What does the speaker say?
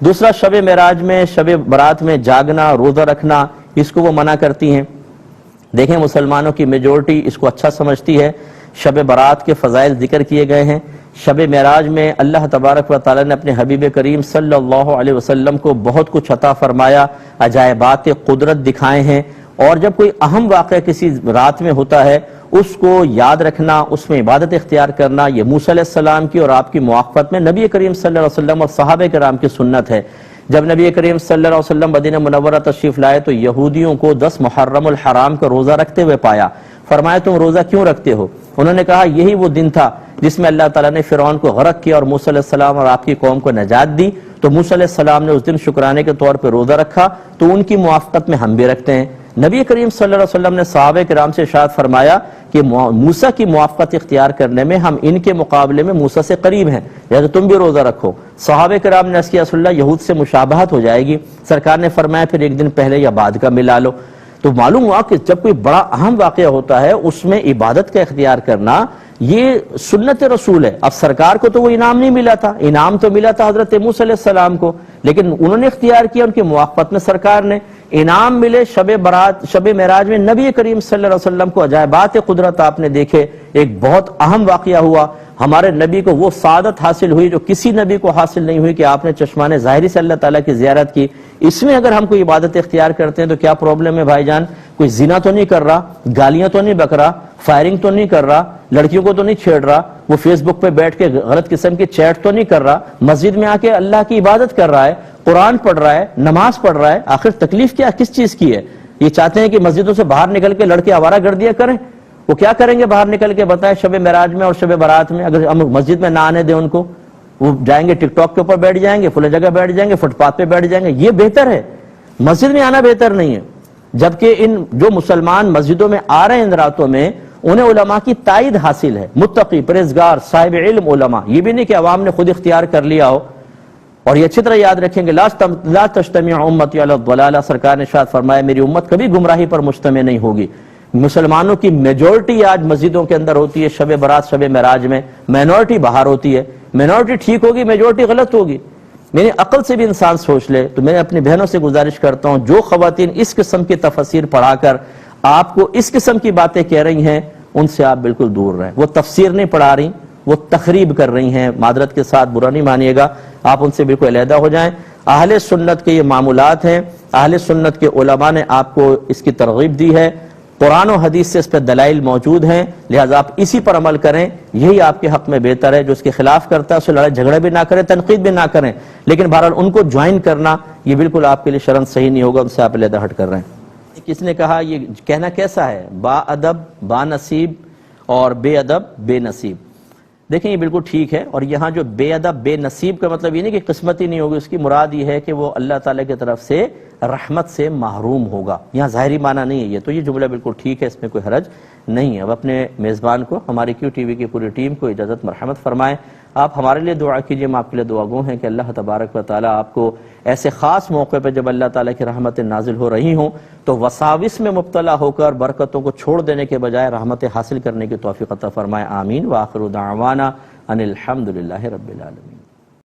دوسرا شب معراج میں، شب برات میں جاگنا، روزہ رکھنا، اس کو وہ منع کرتی ہیں۔ دیکھیں مسلمانوں کی میجورٹی اس کو اچھا سمجھتی ہے۔ شب برات کے فضائل ذکر کیے گئے ہیں۔ شب معراج میں اللہ تبارک و تعالی نے اپنے حبیب کریم صلی اللہ علیہ وسلم کو بہت کچھ عطا فرمایا، عجائبات قدرت دکھائے ہیں، اور جب کوئی اہم واقعہ کسی رات میں ہوتا ہے اس کو یاد رکھنا، اس میں عبادت اختیار کرنا، یہ موسیٰ علیہ السلام کی اور آپ کی موافقت میں نبی کریم صلی اللہ علیہ وسلم اور صحابہ کرام کی سنت ہے۔ جب نبی کریم صلی اللہ علیہ وسلم مدینہ منورہ تشریف لائے تو یہودیوں کو 10 محرم الحرام کا روزہ رکھتے ہوئے پایا۔ فرمایا تم روزہ کیوں رکھتے ہو؟ انہوں نے کہا یہی وہ دن تھا جس میں اللہ تعالیٰ نے فرعون کو غرق کیا اور موسیٰ علیہ السلام اور آپ کی قوم کو نجات دی، تو موسیٰ علیہ السلام نے اس دن شکرانے کے طور پہ روزہ رکھا، تو ان کی موافقت میں ہم بھی رکھتے ہیں۔ نبی کریم صلی اللہ علیہ وسلم نے صحابہ کرام سے ارشاد فرمایا کہ موسیٰ کی موافقت اختیار کرنے میں ہم ان کے مقابلے میں موسیٰ سے قریب ہیں، لہذا تم بھی روزہ رکھو۔ صحابہ کرام نے عرض کیا رسول اللہ یہود سے مشابہت ہو جائے گی۔ سرکار نے فرمایا پھر ایک دن پہلے یا بعد کا ملا لو۔ تو معلوم ہوا کہ جب کوئی بڑا اہم واقعہ ہوتا ہے اس میں عبادت کا اختیار کرنا یہ سنت رسول ہے۔ اب سرکار کو تو وہ انعام نہیں ملا تھا، انعام تو ملا تھا حضرت موسیٰ علیہ السلام کو، لیکن انہوں نے اختیار کیا، ان کی موافقت میں سرکار نے۔ انعام ملے شب برات، شب معراج میں نبی کریم صلی اللہ علیہ وسلم کو عجائبات قدرت آپ نے دیکھے، ایک بہت اہم واقعہ ہوا۔ ہمارے نبی کو وہ سعادت حاصل ہوئی جو کسی نبی کو حاصل نہیں ہوئی کہ آپ نے چشمان ظاہری سے اللہ تعالیٰ کی زیارت کی۔ اس میں اگر ہم کوئی عبادت اختیار کرتے ہیں تو کیا پرابلم ہے بھائی جان؟ کوئی زنا تو نہیں کر رہا، گالیاں تو نہیں بک رہا، فائرنگ تو نہیں کر رہا، لڑکیوں کو تو نہیں چھیڑ رہا، وہ فیس بک پہ بیٹھ کے غلط قسم کی چیٹ تو نہیں کر رہا، مسجد میں آ کے اللہ کی عبادت کر رہا ہے، قرآن پڑھ رہا ہے، نماز پڑھ رہا ہے۔ آخر تکلیف کیا کس چیز کی ہے؟ یہ چاہتے ہیں کہ مسجدوں سے باہر نکل کے لڑکے آوارہ گردیاں کریں؟ وہ کیا کریں گے باہر نکل کے بتائیں شب معراج میں اور شب برات میں؟ اگر ہم مسجد میں نہ آنے دیں ان کو، وہ جائیں گے ٹک ٹاک کے اوپر بیٹھ جائیں گے، فلے جگہ بیٹھ جائیں گے، فٹ پاتھ پہ بیٹھ جائیں گے، یہ بہتر ہے۔ مسجد میں آنا بہتر نہیں ہے۔ جبکہ ان جو مسلمان مسجدوں میں آ رہے ہیں ان راتوں میں انہیں علماء کی تائید حاصل ہے، متقی، پرہیزگار، صاحب علم علماء، یہ بھی نہیں کہ عوام نے خود اختیار کر لیا ہو۔ اور یہ اچھی طرح یاد رکھیں گے لا تجتمع امتی علی الضلالہ، سرکار نے ارشاد فرمایا میری امت کبھی گمراہی پر مجتمع نہیں ہوگی۔ مسلمانوں کی میجورٹی آج مسجدوں کے اندر ہوتی ہے شب برات شب معراج میں، مینورٹی باہر ہوتی ہے۔ مینورٹی ٹھیک ہوگی، میجورٹی غلط ہوگی۔ میری عقل سے بھی انسان سوچ لے۔ تو میں اپنی بہنوں سے گزارش کرتا ہوں جو خواتین اس قسم کی تفسیر پڑھا کر آپ کو اس قسم کی باتیں کہہ رہی ہیں ان سے آپ بالکل دور رہیں۔ وہ تفسیر نہیں پڑھا رہی، وہ تخریب کر رہی ہیں، معذرت کے ساتھ برا نہیں مانیے گا، آپ ان سے بالکل علیحدہ ہو جائیں۔ اہل سنت کے یہ معمولات ہیں، اہل سنت کے علماء نے آپ کو اس کی ترغیب دی ہے، قرآن و حدیث سے اس پہ دلائل موجود ہیں، لہٰذا آپ اسی پر عمل کریں، یہی آپ کے حق میں بہتر ہے۔ جو اس کے خلاف کرتا ہے اسے لڑائی جھگڑے بھی نہ کریں، تنقید بھی نہ کریں، لیکن بہرحال ان کو جوائن کرنا یہ بالکل آپ کے لیے شرعاً صحیح نہیں ہوگا، ان سے آپ علیحدہ ہٹ کر رہے ہیں۔ کس نے کہا یہ کہنا کیسا ہے؟ با ادب با نصیب اور بے ادب بے نصیب۔ دیکھیں یہ بالکل ٹھیک ہے، اور یہاں جو بے ادب بے نصیب کا مطلب یہ نہیں کہ قسمت ہی نہیں ہوگی، اس کی مراد یہ ہے کہ وہ اللہ تعالیٰ کی طرف سے رحمت سے محروم ہوگا۔ یہاں ظاہری معنی نہیں ہے یہ، تو یہ جملہ بالکل ٹھیک ہے، اس میں کوئی حرج نہیں ہے۔ اب اپنے میزبان کو، ہماری کیو ٹی وی کی پوری ٹیم کو اجازت مرحمت فرمائیں۔ آپ ہمارے لیے دعا کیجئے، ہم آپ کے لیے دعا گو ہیں کہ اللہ تبارک و تعالیٰ آپ کو ایسے خاص موقع پہ جب اللہ تعالیٰ کی رحمتیں نازل ہو رہی ہوں تو وساوس میں مبتلا ہو کر برکتوں کو چھوڑ دینے کے بجائے رحمتیں حاصل کرنے کی توفیق عطا فرمائے۔ آمین۔ وآخر دعوانا ان الحمد للہ رب العالمین۔